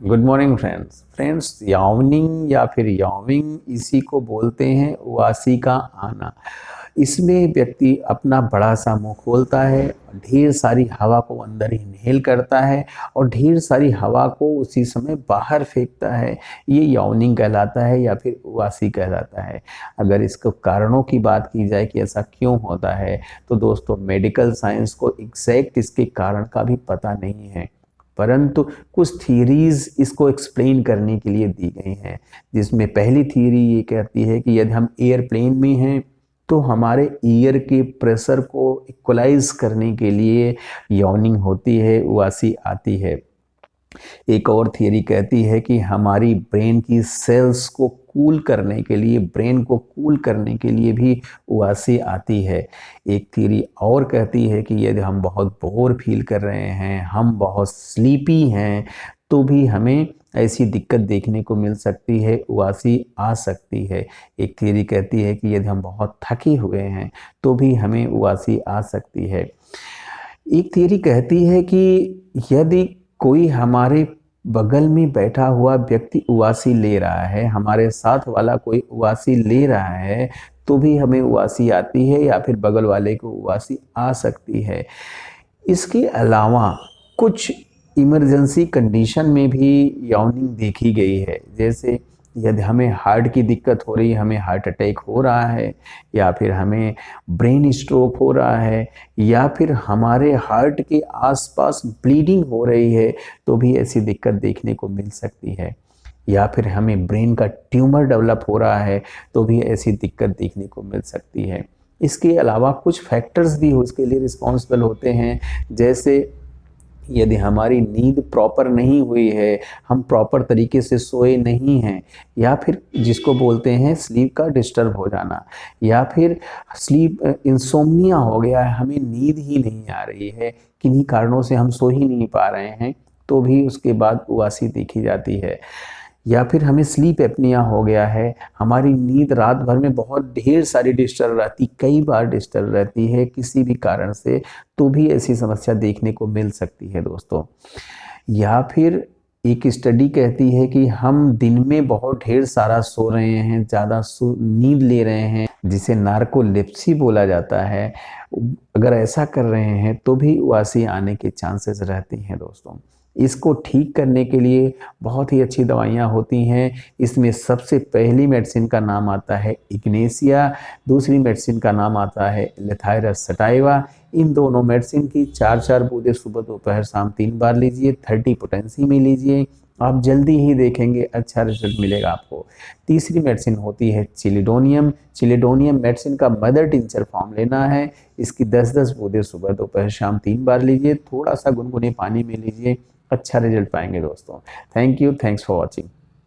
Good morning friends यावनिंग या फिर yawing इसी को बोलते हैं उआसी का आना। इसमें व्यक्ति अपना बड़ा सा मुंह खोलता है, ढेर सारी हवा को अंदर इनहेल करता है और ढेर सारी हवा को उसी समय बाहर फेंकता है। ये यावनिंग कहलाता है या फिर उआसी कहलाता है। अगर इसको कारणों की बात की जाए कि ऐसा क्यों होता है, तो दोस्तों मेडिकल साइंस को एग्जैक्ट इसके कारण का भी पता नहीं है, परंतु कुछ थियरीज इसको एक्सप्लेन करने के लिए दी गई हैं। जिसमें पहली थियरी ये कहती है कि यदि हम एयरप्लेन में हैं तो हमारे ईयर के प्रेशर को इक्वलाइज करने के लिए यॉर्निंग होती है, उआसी आती है। एक और थियरी कहती है कि हमारी ब्रेन की सेल्स को कूल करने के लिए, ब्रेन को कूल करने के लिए भी उआसी आती है। एक थियरी और कहती है कि यदि हम बहुत बोर फील कर रहे हैं, हम बहुत स्लीपी हैं, तो भी हमें ऐसी दिक्कत देखने को मिल सकती है, उआसी आ सकती है। एक थियरी कहती है कि यदि हम बहुत थके हुए हैं तो भी हमें उआसी आ सकती है। एक थियरी कहती है कि यदि कोई हमारे बगल में बैठा हुआ व्यक्ति उआसी ले रहा है, हमारे साथ वाला कोई उआसी ले रहा है, तो भी हमें उआसी आती है या फिर बगल वाले को उआसी आ सकती है। इसके अलावा कुछ इमरजेंसी कंडीशन में भी यावनिंग देखी गई है। जैसे यदि हमें हार्ट की दिक्कत हो रही है, हमें हार्ट अटैक हो रहा है, या फिर हमें ब्रेन स्ट्रोक हो रहा है, या फिर हमारे हार्ट के आसपास ब्लीडिंग हो रही है, तो भी ऐसी दिक्कत देखने को मिल सकती है। या फिर हमें ब्रेन का ट्यूमर डेवलप हो रहा है, तो भी ऐसी दिक्कत देखने को मिल सकती है। इसके अलावा कुछ फैक्टर्स भी उसके लिए रिस्पॉन्सिबल होते हैं। जैसे यदि हमारी नींद प्रॉपर नहीं हुई है, हम प्रॉपर तरीके से सोए नहीं हैं, या फिर जिसको बोलते हैं स्लीप का डिस्टर्ब हो जाना, या फिर स्लीप इंसोम्निया हो गया है, हमें नींद ही नहीं आ रही है, किन्हीं कारणों से हम सो ही नहीं पा रहे हैं, तो भी उसके बाद उआसी देखी जाती है। या फिर हमें स्लीप एपनिया हो गया है, हमारी नींद रात भर में बहुत ढेर सारी डिस्टर्ब रहती, कई बार डिस्टर्ब रहती है किसी भी कारण से, तो भी ऐसी समस्या देखने को मिल सकती है दोस्तों। या फिर एक स्टडी कहती है कि हम दिन में बहुत ढेर सारा सो रहे हैं, ज़्यादा नींद ले रहे हैं, जिसे नार्कोलेप्सी बोला जाता है। अगर ऐसा कर रहे हैं तो भी उआसी आने के चांसेस रहते हैं दोस्तों। इसको ठीक करने के लिए बहुत ही अच्छी दवाइयाँ होती हैं। इसमें सबसे पहली मेडिसिन का नाम आता है इग्नेसिया, दूसरी मेडिसिन का नाम आता है लेथायरस सटाइवा। इन दोनों मेडिसिन की 4-4 बूंदें सुबह दोपहर शाम 3 बार लीजिए, 30 पोटेंसी में लीजिए, आप जल्दी ही देखेंगे अच्छा रिजल्ट मिलेगा आपको। तीसरी मेडिसिन होती है चिलिडोनियम। चिलिडोनियम मेडिसिन का मदर टिंचर फॉर्म लेना है। इसकी 10-10 बूंदें सुबह दोपहर शाम 3 बार लीजिए, थोड़ा सा गुनगुने पानी में लीजिए, अच्छा रिजल्ट पाएंगे दोस्तों। Thank you, thanks for watching.